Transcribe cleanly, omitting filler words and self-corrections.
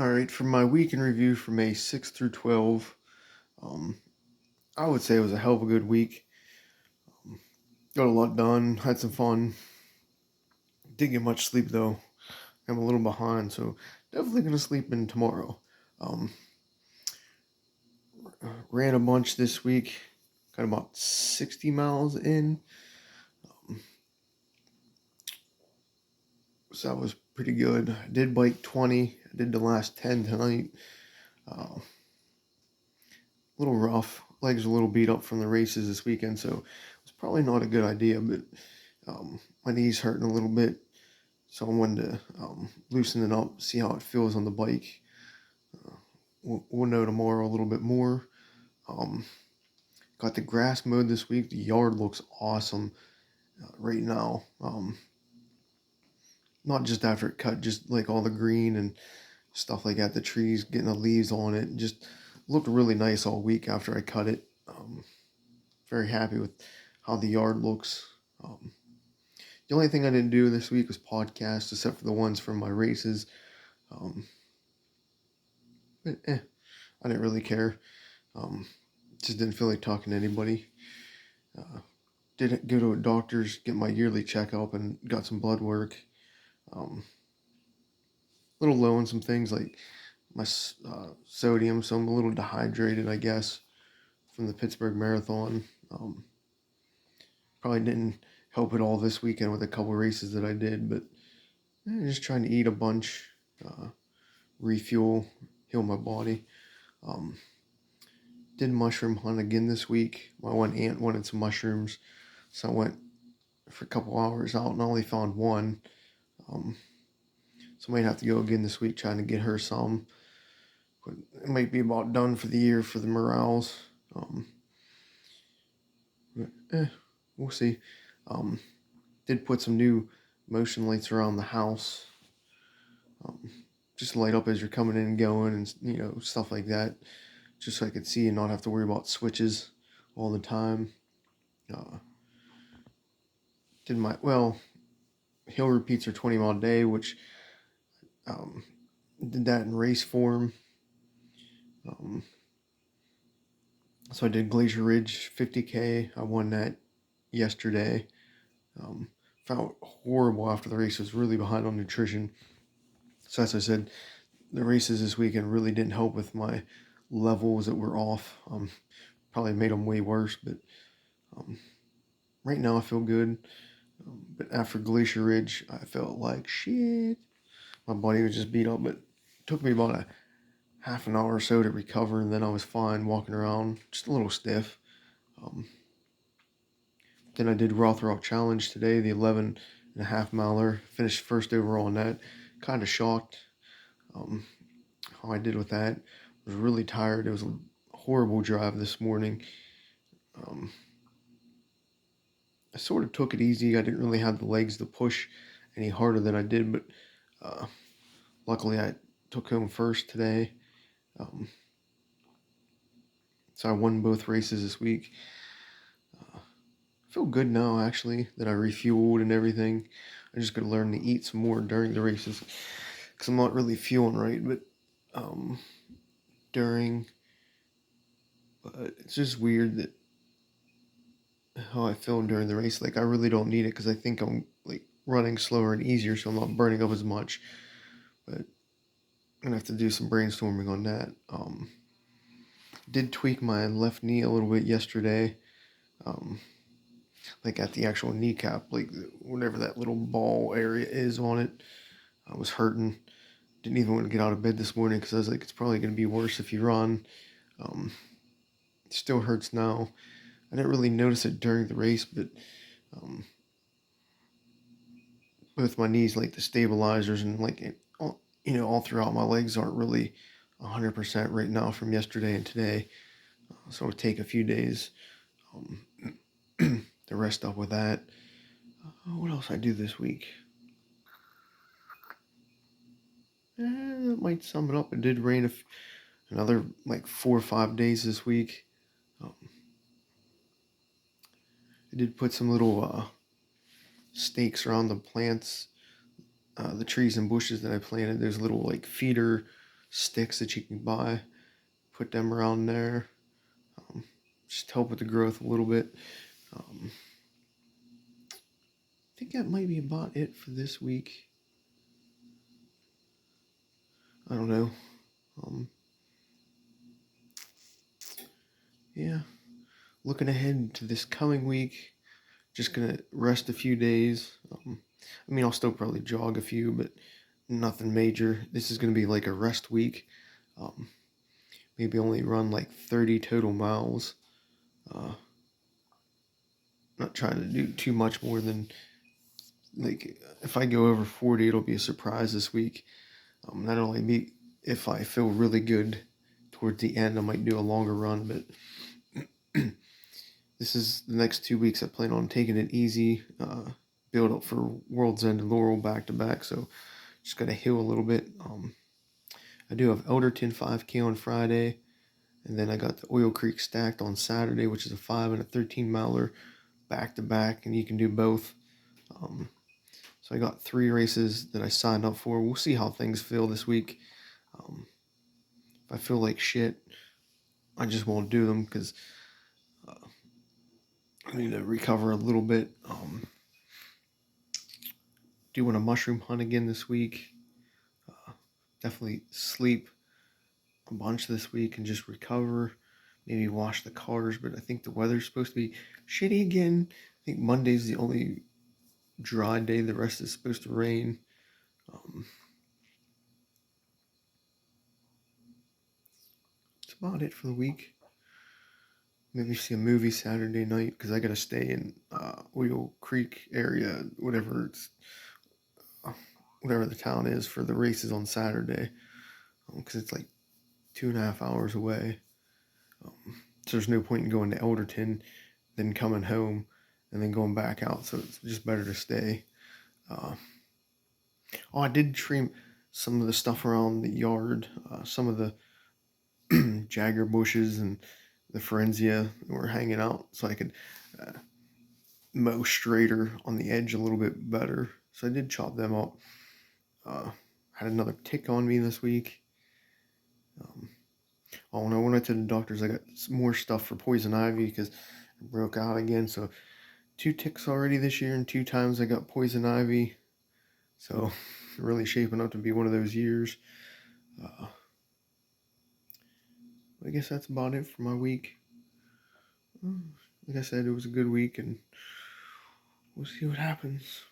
All right, for my week in review for May 6th through 12, um, I would say it was a hell of a good week. Got a lot done, had some fun. Didn't get much sleep though. I'm a little behind, so definitely gonna sleep in tomorrow. Um, Ran a bunch this week, got about 60 miles in, um, so that was pretty good. I did bike 20, I did the last 10 tonight. A little rough, legs a little beat up from the races this weekend, so it was probably not a good idea, but my knee's hurting a little bit, so I wanted to loosen it up, see how it feels on the bike. We'll know tomorrow a little bit more. Um, Got the grass mowed this week. The yard looks awesome right now. Not just after it cut, just like all the green and stuff like that. The trees getting the leaves on it. Just looked really nice all week after I cut it. Very happy with how the yard looks. The only thing I didn't do this week was podcasts, except for the ones from my races. Um, but I didn't really care. Um, just didn't feel like talking to anybody. Did go to a doctor's, get my yearly checkup, and got some blood work. Um, a little low on some things like my sodium, so I'm a little dehydrated, I guess, from the Pittsburgh Marathon. Probably didn't help at all this weekend with a couple races that I did, but just trying to eat a bunch, refuel, heal my body. Um, did mushroom hunt again this week. My one aunt wanted some mushrooms, so I went for a couple hours out and only found one. Um, so I might have to go again this week trying to get her some. But it might be about done for the year for the morels. But, we'll see. Um, did put some new motion lights around the house. Um, just light up as you're coming in and going, and stuff like that, just so I could see and not have to worry about switches all the time. Uh, did my hill repeats are 20 mile a day, which um, did that in race form. Um, so I did Glacier Ridge 50K. I won that yesterday. Felt horrible after the race. Was really behind on nutrition. So as I said, the races this weekend really didn't help with my levels that were off. Probably made them way worse, but um, right now I feel good. But after Glacier Ridge, I felt like shit. My body was just beat up, but it took me about a half an hour or so to recover, and then I was fine walking around, just a little stiff. Um, then I did Rothrock Challenge today, the 11.5 miler. Finished first overall on that. Kind of shocked um, how I did with that. I was really tired. It was a horrible drive this morning. I sort of took it easy. I didn't really have the legs to push any harder than I did, but uh, luckily I took home first today. Um, so I won both races this week. I feel good now, actually, that I refueled and everything. I just got to learn to eat some more during the races because I'm not really feeling right, but um, during. But it's just weird that how I feel during the race. Like I really don't need it because I think I'm like running slower and easier, so I'm not burning up as much. But I'm gonna have to do some brainstorming on that. Did tweak my left knee a little bit yesterday, um, like at the actual kneecap, like whatever that little ball area is on it. I was hurting. Didn't even want to get out of bed this morning because I was like, it's probably gonna be worse if you run. Um, it still hurts now. I didn't really notice it during the race, but um, both my knees, like the stabilizers, and all throughout my legs aren't really 100% right now from yesterday and today. So it'll take a few days um, to rest up with that. What else I do this week? That might sum it up. It did rain another like 4 or 5 days this week. Um, I did put some little stakes around the plants, the trees and bushes that I planted. There's little like feeder sticks that you can buy, put them around there, um, just help with the growth a little bit. I think that might be about it for this week. I don't know. Um, yeah, looking ahead to this coming week, just gonna rest a few days. I mean, I'll still probably jog a few, but nothing major. This is gonna be like a rest week. Um, Maybe only run like 30 total miles. Uh, Not trying to do too much more than, like, if I go over 40, it'll be a surprise this week. Not only me, if I feel really good towards the end, I might do a longer run, but this is the next 2 weeks. I plan on taking it easy, build up for World's End and Laurel back to back, so just gotta heal a little bit. I do have Elderton 5K on Friday, and then I got the Oil Creek Stacked on Saturday, which is a 5 and a 13 miler back to back, and you can do both. So I got 3 races that I signed up for. We'll see how things feel this week. If I feel like shit, I just won't do them because I need to recover a little bit. Doing a mushroom hunt again this week. Definitely sleep a bunch this week and just recover. Maybe wash the cars, but I think the weather's supposed to be shitty again. I think Monday's the only dry day. The rest is supposed to rain. That's about it for the week. Maybe see a movie Saturday night because I gotta stay in Oil Creek area, whatever the town is for the races on Saturday, because it's like 2.5 hours away. So there's no point in going to Elderton, then coming home, and then going back out. So it's just better to stay. I did trim some of the stuff around the yard. Some of the Jagger bushes and the Frenzia were hanging out, so I could mow straighter on the edge a little bit better. So I did chop them up. Had another tick on me this week. When I went to the doctors, I got some more stuff for poison ivy because it broke out again. So 2 ticks already this year, and 2 times I got poison ivy. So really shaping up to be one of those years. I guess that's about it for my week. Like I said, it was a good week, and we'll see what happens.